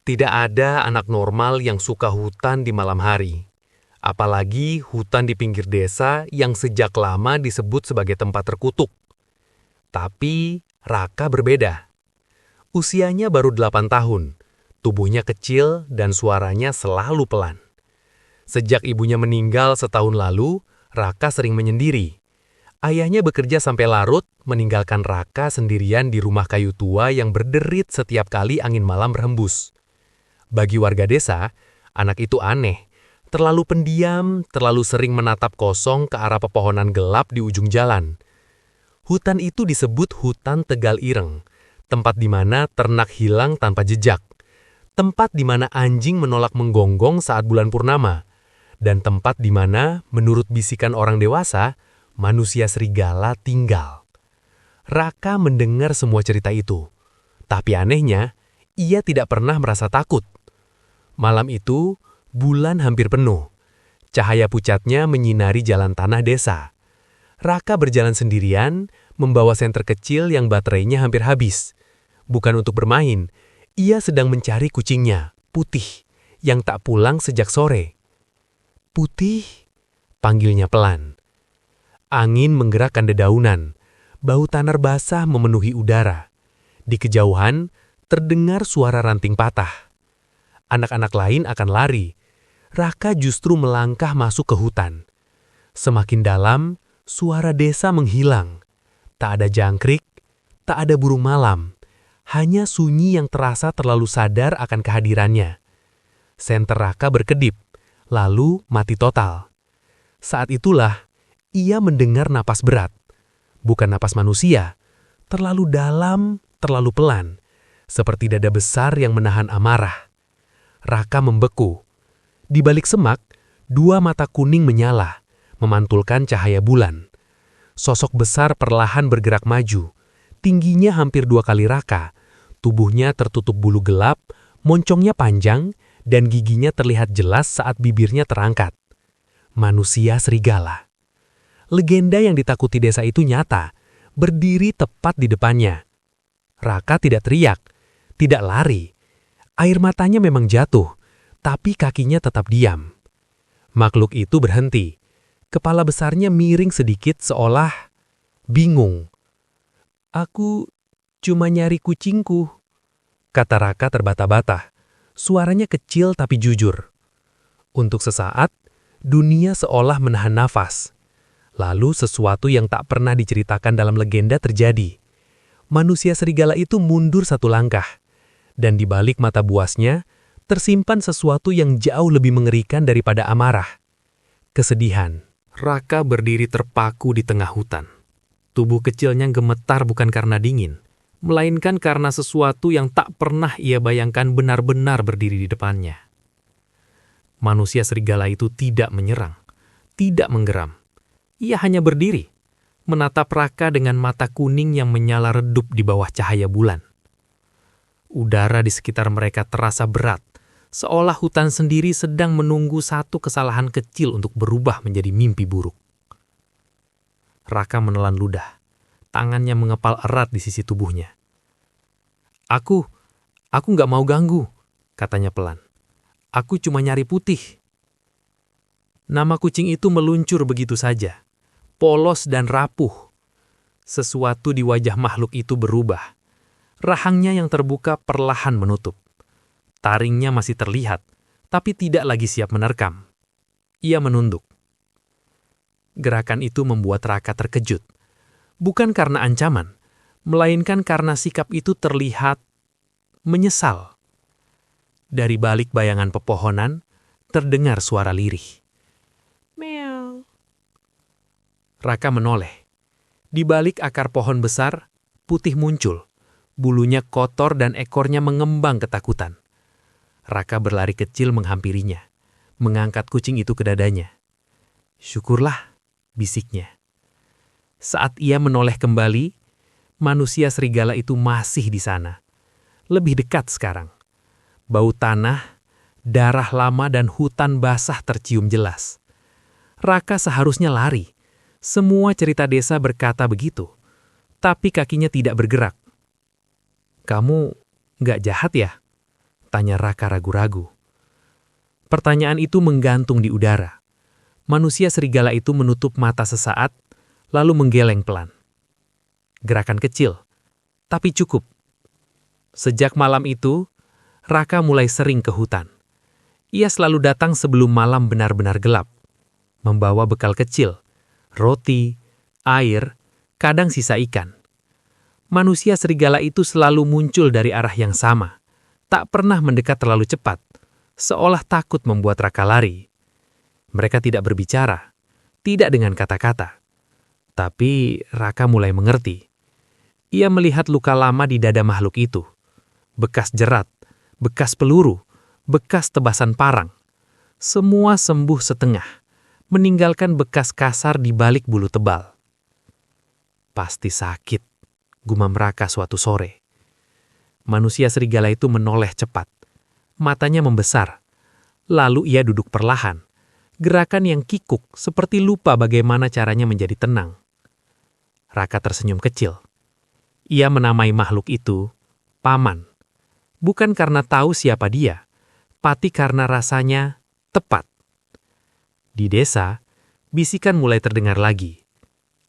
Tidak ada anak normal yang suka hutan di malam hari. Apalagi hutan di pinggir desa yang sejak lama disebut sebagai tempat terkutuk. Tapi Raka berbeda. Usianya baru 8 tahun, tubuhnya kecil dan suaranya selalu pelan. Sejak ibunya meninggal setahun lalu, Raka sering menyendiri. Ayahnya bekerja sampai larut, meninggalkan Raka sendirian di rumah kayu tua yang berderit setiap kali angin malam berhembus. Bagi warga desa, anak itu aneh. Terlalu pendiam, terlalu sering menatap kosong ke arah pepohonan gelap di ujung jalan. Hutan itu disebut hutan Tegal Ireng, tempat di mana ternak hilang tanpa jejak, tempat di mana anjing menolak menggonggong saat bulan purnama, dan tempat di mana, menurut bisikan orang dewasa, manusia serigala tinggal. Raka mendengar semua cerita itu, tapi anehnya, ia tidak pernah merasa takut. Malam itu, bulan hampir penuh. Cahaya pucatnya menyinari jalan tanah desa. Raka berjalan sendirian, membawa senter kecil yang baterainya hampir habis. Bukan untuk bermain, ia sedang mencari kucingnya, Putih, yang tak pulang sejak sore. "Putih," panggilnya pelan. Angin menggerakkan dedaunan, bau tanah basah memenuhi udara. Di kejauhan, terdengar suara ranting patah. Anak-anak lain akan lari. Raka justru melangkah masuk ke hutan. Semakin dalam, suara desa menghilang. Tak ada jangkrik, tak ada burung malam. Hanya sunyi yang terasa terlalu sadar akan kehadirannya. Senter Raka berkedip, lalu mati total. Saat itulah, ia mendengar napas berat. Bukan napas manusia, terlalu dalam, terlalu pelan. Seperti dada besar yang menahan amarah. Raka membeku. Di balik semak, dua mata kuning menyala, memantulkan cahaya bulan. Sosok besar perlahan bergerak maju. Tingginya hampir 2 kali Raka. Tubuhnya tertutup bulu gelap, moncongnya panjang, dan giginya terlihat jelas saat bibirnya terangkat. Manusia serigala. Legenda yang ditakuti desa itu nyata, berdiri tepat di depannya. Raka tidak teriak, tidak lari. Air matanya memang jatuh, tapi kakinya tetap diam. Makhluk itu berhenti. Kepala besarnya miring sedikit seolah bingung. "Aku cuma nyari kucingku," kata Raka terbata-bata. Suaranya kecil tapi jujur. Untuk sesaat, dunia seolah menahan nafas. Lalu sesuatu yang tak pernah diceritakan dalam legenda terjadi. Manusia serigala itu mundur 1 langkah. Dan di balik mata buasnya, tersimpan sesuatu yang jauh lebih mengerikan daripada amarah. Kesedihan. Raka berdiri terpaku di tengah hutan. Tubuh kecilnya gemetar bukan karena dingin, melainkan karena sesuatu yang tak pernah ia bayangkan benar-benar berdiri di depannya. Manusia serigala itu tidak menyerang, tidak menggeram. Ia hanya berdiri, menatap Raka dengan mata kuning yang menyala redup di bawah cahaya bulan. Udara di sekitar mereka terasa berat, seolah hutan sendiri sedang menunggu satu kesalahan kecil untuk berubah menjadi mimpi buruk. Raka menelan ludah, tangannya mengepal erat di sisi tubuhnya. Aku nggak mau ganggu," katanya pelan. "Aku cuma nyari Putih." Nama kucing itu meluncur begitu saja, polos dan rapuh. Sesuatu di wajah makhluk itu berubah. Rahangnya yang terbuka perlahan menutup. Taringnya masih terlihat, tapi tidak lagi siap menerkam. Ia menunduk. Gerakan itu membuat Raka terkejut. Bukan karena ancaman, melainkan karena sikap itu terlihat menyesal. Dari balik bayangan pepohonan, terdengar suara lirih. "Meow." Raka menoleh. Di balik akar pohon besar, Putih muncul. Bulunya kotor dan ekornya mengembang ketakutan. Raka berlari kecil menghampirinya, mengangkat kucing itu ke dadanya. "Syukurlah," bisiknya. Saat ia menoleh kembali, manusia serigala itu masih di sana. Lebih dekat sekarang. Bau tanah, darah lama dan hutan basah tercium jelas. Raka seharusnya lari. Semua cerita desa berkata begitu. Tapi kakinya tidak bergerak. "Kamu nggak jahat ya?" Tanya Raka ragu-ragu. Pertanyaan itu menggantung di udara. Manusia serigala itu menutup mata sesaat, lalu menggeleng pelan. Gerakan kecil, tapi cukup. Sejak malam itu, Raka mulai sering ke hutan. Ia selalu datang sebelum malam benar-benar gelap, membawa bekal kecil, roti, air, kadang sisa ikan. Manusia serigala itu selalu muncul dari arah yang sama, tak pernah mendekat terlalu cepat, seolah takut membuat Raka lari. Mereka tidak berbicara, tidak dengan kata-kata. Tapi Raka mulai mengerti. Ia melihat luka lama di dada makhluk itu. Bekas jerat, bekas peluru, bekas tebasan parang. Semua sembuh setengah, meninggalkan bekas kasar di balik bulu tebal. Pasti sakit, gumam Raka suatu sore. Manusia serigala itu menoleh cepat. Matanya membesar. Lalu ia duduk perlahan. Gerakan yang kikuk seperti lupa bagaimana caranya menjadi tenang. Raka tersenyum kecil. Ia menamai makhluk itu Paman. Bukan karena tahu siapa dia, tapi karena rasanya tepat. Di desa, bisikan mulai terdengar lagi.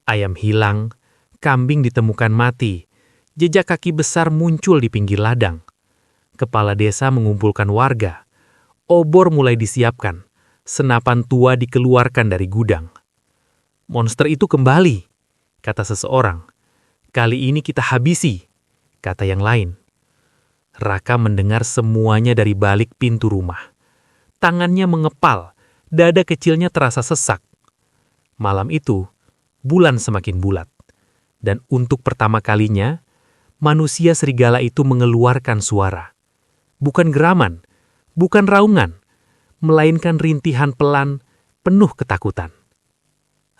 Ayam hilang, kambing ditemukan mati, jejak kaki besar muncul di pinggir ladang. Kepala desa mengumpulkan warga. Obor mulai disiapkan. Senapan tua dikeluarkan dari gudang. Monster itu kembali, kata seseorang. Kali ini kita habisi, kata yang lain. Raka mendengar semuanya dari balik pintu rumah. Tangannya mengepal, dada kecilnya terasa sesak. Malam itu, bulan semakin bulat. Dan untuk pertama kalinya, manusia serigala itu mengeluarkan suara. Bukan geraman, bukan raungan, melainkan rintihan pelan, penuh ketakutan.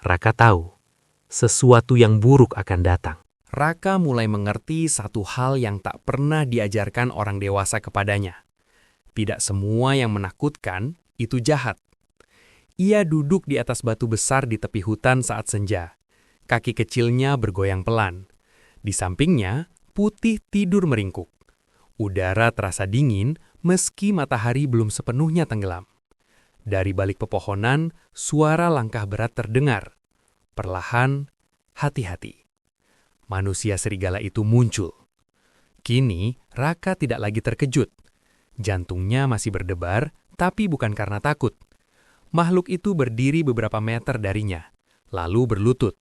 Raka tahu, sesuatu yang buruk akan datang. Raka mulai mengerti satu hal yang tak pernah diajarkan orang dewasa kepadanya. Tidak semua yang menakutkan itu jahat. Ia duduk di atas batu besar di tepi hutan saat senja. Kaki kecilnya bergoyang pelan. Di sampingnya, Putih tidur meringkuk. Udara terasa dingin meski matahari belum sepenuhnya tenggelam. Dari balik pepohonan, suara langkah berat terdengar. Perlahan, hati-hati. Manusia serigala itu muncul. Kini, Raka tidak lagi terkejut. Jantungnya masih berdebar, tapi bukan karena takut. Makhluk itu berdiri beberapa meter darinya, lalu berlutut.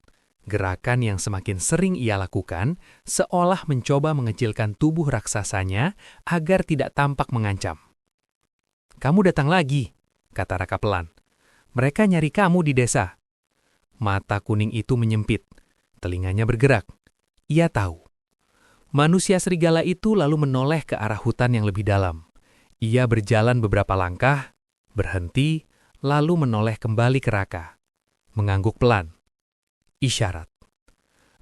Gerakan yang semakin sering ia lakukan, seolah mencoba mengecilkan tubuh raksasanya agar tidak tampak mengancam. "Kamu datang lagi," kata Raka pelan. "Mereka nyari kamu di desa." Mata kuning itu menyempit, telinganya bergerak. Ia tahu. Manusia serigala itu lalu menoleh ke arah hutan yang lebih dalam. Ia berjalan beberapa langkah, berhenti, lalu menoleh kembali ke Raka. Mengangguk pelan. Isyarat.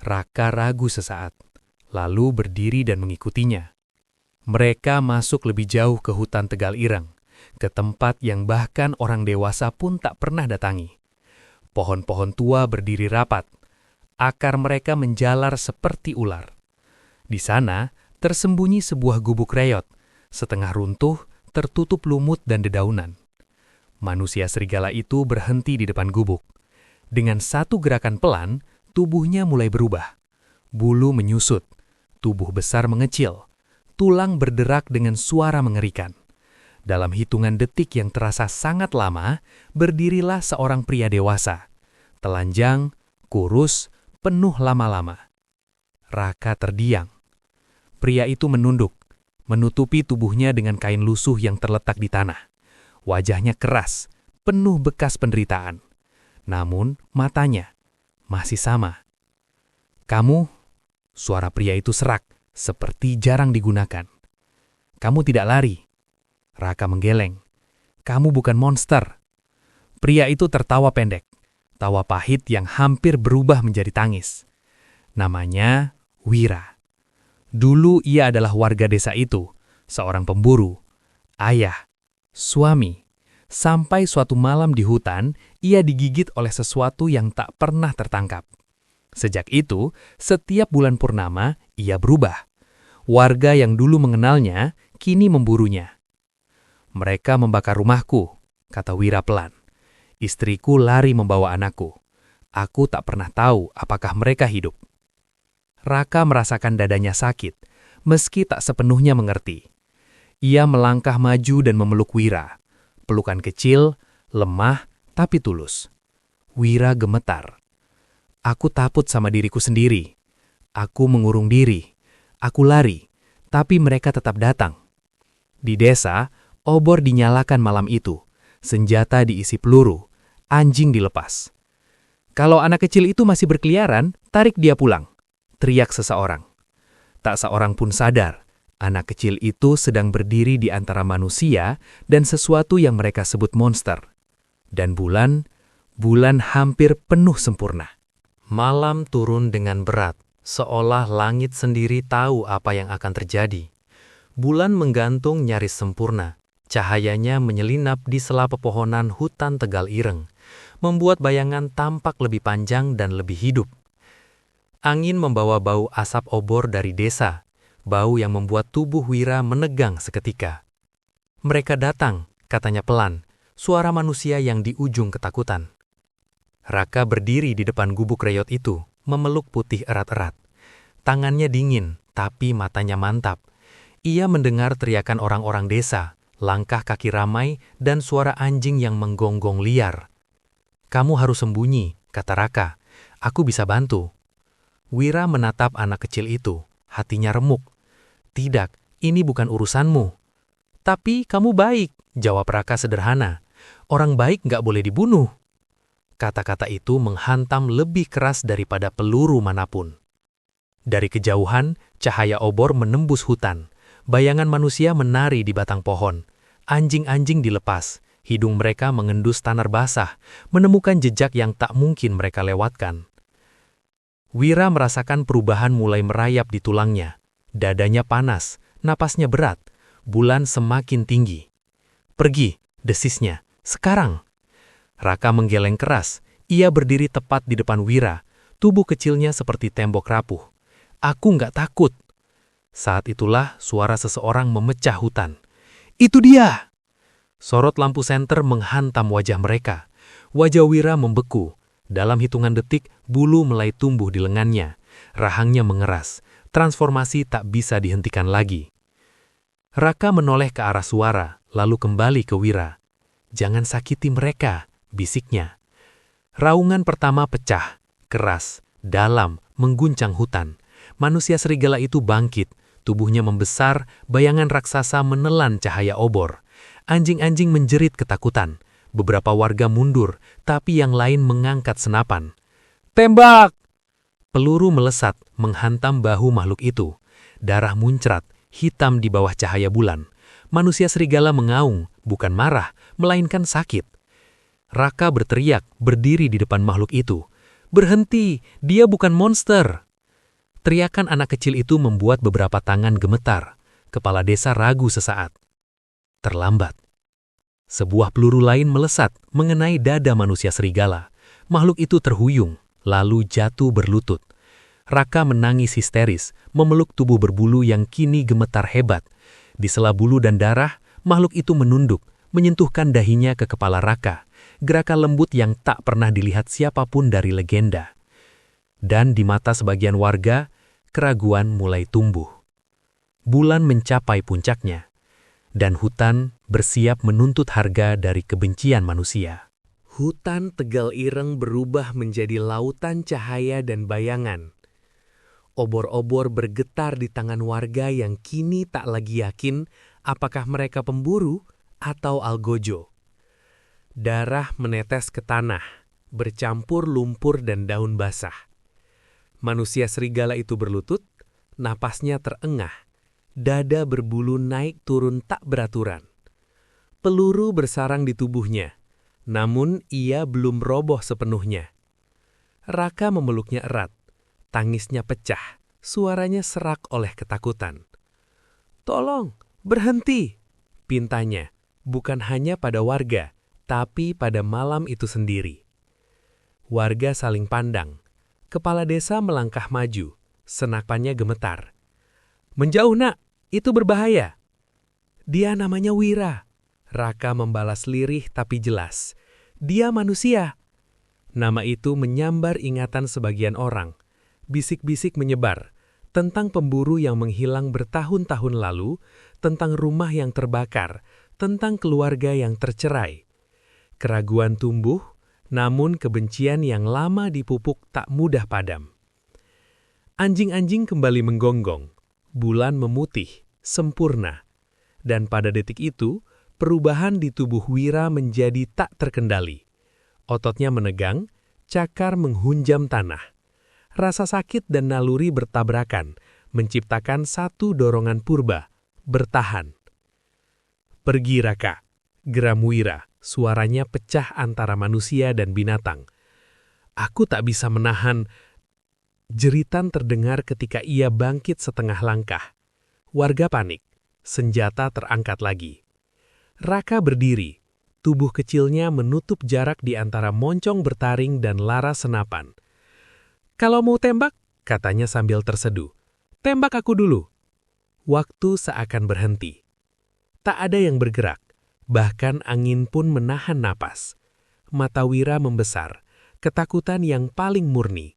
Raka ragu sesaat, lalu berdiri dan mengikutinya. Mereka masuk lebih jauh ke hutan Tegal Ireng, ke tempat yang bahkan orang dewasa pun tak pernah datangi. Pohon-pohon tua berdiri rapat, akar mereka menjalar seperti ular. Di sana tersembunyi sebuah gubuk reyot, setengah runtuh, tertutup lumut dan dedaunan. Manusia serigala itu berhenti di depan gubuk. Dengan satu gerakan pelan, tubuhnya mulai berubah. Bulu menyusut, tubuh besar mengecil, tulang berderak dengan suara mengerikan. Dalam hitungan detik yang terasa sangat lama, berdirilah seorang pria dewasa. Telanjang, kurus, penuh lama-lama. Raka terdiam. Pria itu menunduk, menutupi tubuhnya dengan kain lusuh yang terletak di tanah. Wajahnya keras, penuh bekas penderitaan. Namun, matanya masih sama. "Kamu," suara pria itu serak, seperti jarang digunakan. "Kamu tidak lari." Raka menggeleng. "Kamu bukan monster." Pria itu tertawa pendek, tawa pahit yang hampir berubah menjadi tangis. Namanya Wira. Dulu ia adalah warga desa itu, seorang pemburu, ayah, suami. Sampai suatu malam di hutan, ia digigit oleh sesuatu yang tak pernah tertangkap. Sejak itu, setiap bulan purnama, ia berubah. Warga yang dulu mengenalnya, kini memburunya. Mereka membakar rumahku, kata Wira pelan. Istriku lari membawa anakku. Aku tak pernah tahu apakah mereka hidup. Raka merasakan dadanya sakit, meski tak sepenuhnya mengerti. Ia melangkah maju dan memeluk Wira. Pelukan kecil, lemah, tapi tulus. Wira gemetar. Aku takut sama diriku sendiri. Aku mengurung diri. Aku lari, tapi mereka tetap datang. Di desa, obor dinyalakan malam itu. Senjata diisi peluru, anjing dilepas. Kalau anak kecil itu masih berkeliaran, tarik dia pulang, teriak seseorang. Tak seorang pun sadar, anak kecil itu sedang berdiri di antara manusia dan sesuatu yang mereka sebut monster. Dan bulan hampir penuh sempurna. Malam turun dengan berat, seolah langit sendiri tahu apa yang akan terjadi. Bulan menggantung nyaris sempurna. Cahayanya menyelinap di sela pepohonan hutan Tegal Ireng, membuat bayangan tampak lebih panjang dan lebih hidup. Angin membawa bau asap obor dari desa, bau yang membuat tubuh Wira menegang seketika. Mereka datang, katanya pelan, suara manusia yang di ujung ketakutan. Raka berdiri di depan gubuk reyot itu, memeluk Putih erat-erat. Tangannya dingin, tapi matanya mantap. Ia mendengar teriakan orang-orang desa, langkah kaki ramai, dan suara anjing yang menggonggong liar. Kamu harus sembunyi, kata Raka. Aku bisa bantu. Wira menatap anak kecil itu, hatinya remuk. Tidak, ini bukan urusanmu. Tapi kamu baik, jawab Raka sederhana. Orang baik nggak boleh dibunuh. Kata-kata itu menghantam lebih keras daripada peluru manapun. Dari kejauhan, cahaya obor menembus hutan. Bayangan manusia menari di batang pohon. Anjing-anjing dilepas, hidung mereka mengendus tanah basah, menemukan jejak yang tak mungkin mereka lewatkan. Wira merasakan perubahan mulai merayap di tulangnya. Dadanya panas, napasnya berat, bulan semakin tinggi. Pergi, desisnya, sekarang. Raka menggeleng keras, ia berdiri tepat di depan Wira, tubuh kecilnya seperti tembok rapuh. Aku nggak takut. Saat itulah suara seseorang memecah hutan. Itu dia! Sorot lampu senter menghantam wajah mereka. Wajah Wira membeku. Dalam hitungan detik, bulu mulai tumbuh di lengannya. Rahangnya mengeras. Transformasi tak bisa dihentikan lagi. Raka menoleh ke arah suara, lalu kembali ke Wira. Jangan sakiti mereka, bisiknya. Raungan pertama pecah, keras, dalam, mengguncang hutan. Manusia serigala itu bangkit. Tubuhnya membesar, bayangan raksasa menelan cahaya obor. Anjing-anjing menjerit ketakutan. Beberapa warga mundur, tapi yang lain mengangkat senapan. Tembak! Peluru melesat, menghantam bahu makhluk itu. Darah muncrat, hitam di bawah cahaya bulan. Manusia serigala mengaung, bukan marah, melainkan sakit. Raka berteriak, berdiri di depan makhluk itu. Berhenti, dia bukan monster! Teriakan anak kecil itu membuat beberapa tangan gemetar. Kepala desa ragu sesaat. Terlambat. Sebuah peluru lain melesat, mengenai dada manusia serigala. Makhluk itu terhuyung, lalu jatuh berlutut. Raka menangis histeris, memeluk tubuh berbulu yang kini gemetar hebat. Di sela bulu dan darah, makhluk itu menunduk, menyentuhkan dahinya ke kepala Raka. Gerakan lembut yang tak pernah dilihat siapapun dari legenda. Dan di mata sebagian warga, keraguan mulai tumbuh. Bulan mencapai puncaknya, dan hutan bersiap menuntut harga dari kebencian manusia. Hutan Tegal Ireng berubah menjadi lautan cahaya dan bayangan. Obor-obor bergetar di tangan warga yang kini tak lagi yakin apakah mereka pemburu atau algojo. Darah menetes ke tanah, bercampur lumpur dan daun basah. Manusia serigala itu berlutut, napasnya terengah, dada berbulu naik turun tak beraturan. Peluru bersarang di tubuhnya, namun ia belum roboh sepenuhnya. Raka memeluknya erat, tangisnya pecah, suaranya serak oleh ketakutan. Tolong, berhenti, pintanya, bukan hanya pada warga, tapi pada malam itu sendiri. Warga saling pandang. Kepala desa melangkah maju, senapannya gemetar. Menjauh nak, itu berbahaya. Dia namanya Wira. Raka membalas lirih tapi jelas, "Dia manusia." Nama itu menyambar ingatan sebagian orang. Bisik-bisik menyebar tentang pemburu yang menghilang bertahun-tahun lalu, tentang rumah yang terbakar, tentang keluarga yang tercerai. Keraguan tumbuh, namun kebencian yang lama dipupuk tak mudah padam. Anjing-anjing kembali menggonggong, bulan memutih, sempurna. Dan pada detik itu, perubahan di tubuh Wira menjadi tak terkendali. Ototnya menegang, cakar menghunjam tanah. Rasa sakit dan naluri bertabrakan, menciptakan satu dorongan purba, bertahan. "Pergi, Raka," geram Wira, suaranya pecah antara manusia dan binatang. "Aku tak bisa menahan." Jeritan terdengar ketika ia bangkit setengah langkah. Warga panik, senjata terangkat lagi. Raka berdiri, tubuh kecilnya menutup jarak di antara moncong bertaring dan laras senapan. "Kalau mau tembak," katanya sambil terseduh, "tembak aku dulu." Waktu seakan berhenti. Tak ada yang bergerak, bahkan angin pun menahan napas. Mata Wira membesar, ketakutan yang paling murni.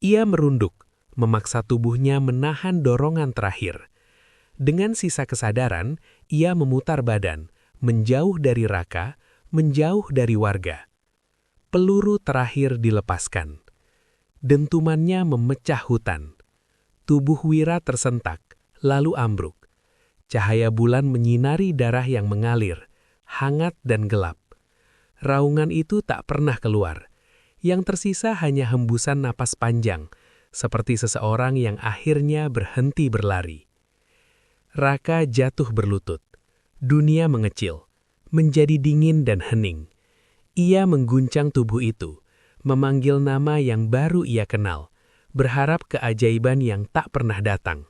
Ia merunduk, memaksa tubuhnya menahan dorongan terakhir. Dengan sisa kesadaran, ia memutar badan, menjauh dari Raka, menjauh dari warga. Peluru terakhir dilepaskan. Dentumannya memecah hutan. Tubuh Wira tersentak, lalu ambruk. Cahaya bulan menyinari darah yang mengalir, hangat dan gelap. Raungan itu tak pernah keluar. Yang tersisa hanya hembusan napas panjang, seperti seseorang yang akhirnya berhenti berlari. Raka jatuh berlutut. Dunia mengecil, menjadi dingin dan hening. Ia mengguncang tubuh itu, memanggil nama yang baru ia kenal, berharap keajaiban yang tak pernah datang.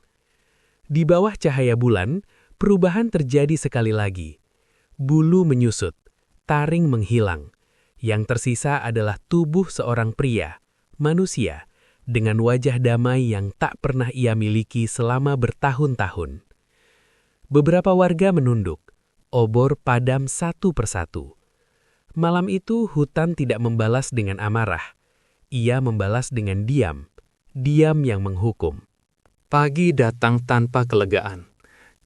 Di bawah cahaya bulan, perubahan terjadi sekali lagi. Bulu menyusut, taring menghilang. Yang tersisa adalah tubuh seorang pria, manusia, dengan wajah damai yang tak pernah ia miliki selama bertahun-tahun. Beberapa warga menunduk, obor padam satu persatu. Malam itu hutan tidak membalas dengan amarah. Ia membalas dengan diam, diam yang menghukum. Pagi datang tanpa kelegaan.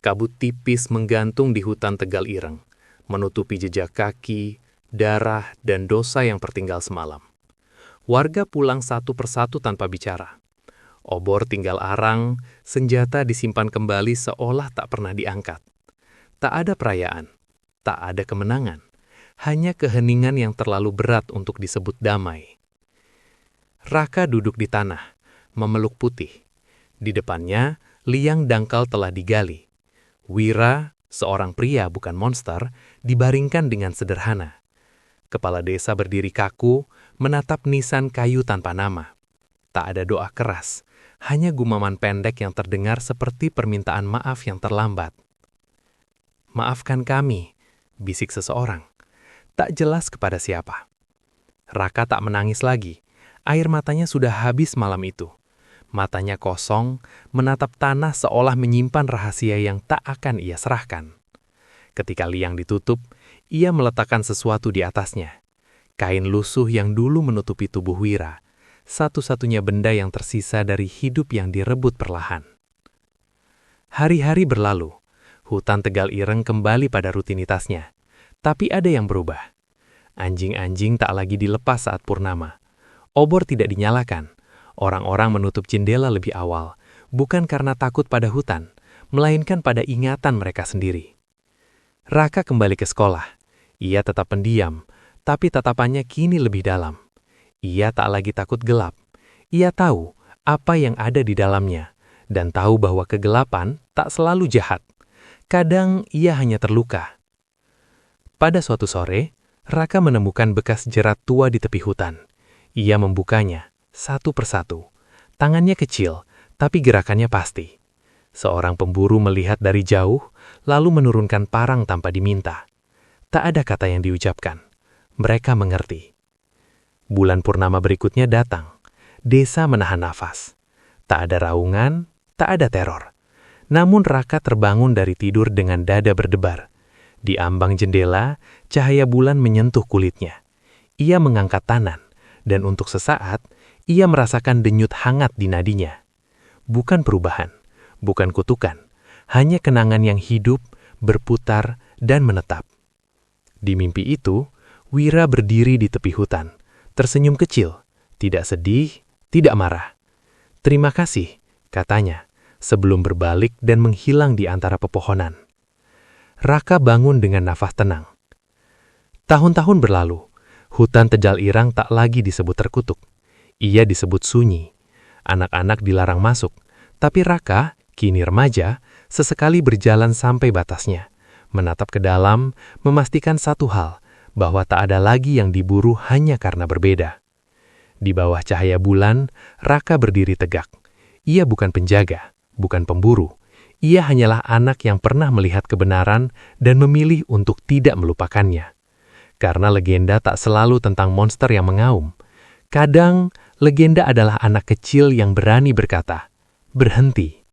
Kabut tipis menggantung di hutan Tegal Ireng, menutupi jejak kaki, darah, dan dosa yang tertinggal semalam. Warga pulang satu persatu tanpa bicara. Obor tinggal arang, senjata disimpan kembali seolah tak pernah diangkat. Tak ada perayaan, tak ada kemenangan. Hanya keheningan yang terlalu berat untuk disebut damai. Raka duduk di tanah, memeluk Putih. Di depannya, liang dangkal telah digali. Wira, seorang pria bukan monster, dibaringkan dengan sederhana. Kepala desa berdiri kaku, menatap nisan kayu tanpa nama. Tak ada doa keras, hanya gumaman pendek yang terdengar seperti permintaan maaf yang terlambat. "Maafkan kami," bisik seseorang. Tak jelas kepada siapa. Raka tak menangis lagi. Air matanya sudah habis malam itu. Matanya kosong, menatap tanah seolah menyimpan rahasia yang tak akan ia serahkan. Ketika liang ditutup, ia meletakkan sesuatu di atasnya. Kain lusuh yang dulu menutupi tubuh Wira. Satu-satunya benda yang tersisa dari hidup yang direbut perlahan. Hari-hari berlalu. Hutan Tegal Ireng kembali pada rutinitasnya. Tapi ada yang berubah. Anjing-anjing tak lagi dilepas saat purnama. Obor tidak dinyalakan. Orang-orang menutup jendela lebih awal, bukan karena takut pada hutan, melainkan pada ingatan mereka sendiri. Raka kembali ke sekolah. Ia tetap pendiam, tapi tatapannya kini lebih dalam. Ia tak lagi takut gelap. Ia tahu apa yang ada di dalamnya, dan tahu bahwa kegelapan tak selalu jahat. Kadang ia hanya terluka. Pada suatu sore, Raka menemukan bekas jerat tua di tepi hutan. Ia membukanya, satu persatu. Tangannya kecil, tapi gerakannya pasti. Seorang pemburu melihat dari jauh, lalu menurunkan parang tanpa diminta. Tak ada kata yang diucapkan. Mereka mengerti. Bulan purnama berikutnya datang. Desa menahan nafas. Tak ada raungan, tak ada teror. Namun Raka terbangun dari tidur dengan dada berdebar. Di ambang jendela, cahaya bulan menyentuh kulitnya. Ia mengangkat tangan, dan untuk sesaat, ia merasakan denyut hangat di nadinya. Bukan perubahan, bukan kutukan, hanya kenangan yang hidup, berputar, dan menetap. Di mimpi itu, Wira berdiri di tepi hutan, tersenyum kecil, tidak sedih, tidak marah. "Terima kasih," katanya, sebelum berbalik dan menghilang di antara pepohonan. Raka bangun dengan nafas tenang. Tahun-tahun berlalu, hutan Tegal Irang tak lagi disebut terkutuk. Ia disebut sunyi. Anak-anak dilarang masuk, tapi Raka, kini remaja, sesekali berjalan sampai batasnya, menatap ke dalam, memastikan satu hal, bahwa tak ada lagi yang diburu hanya karena berbeda. Di bawah cahaya bulan, Raka berdiri tegak. Ia bukan penjaga, bukan pemburu. Ia hanyalah anak yang pernah melihat kebenaran dan memilih untuk tidak melupakannya. Karena legenda tak selalu tentang monster yang mengaum. Kadang, legenda adalah anak kecil yang berani berkata, "Berhenti."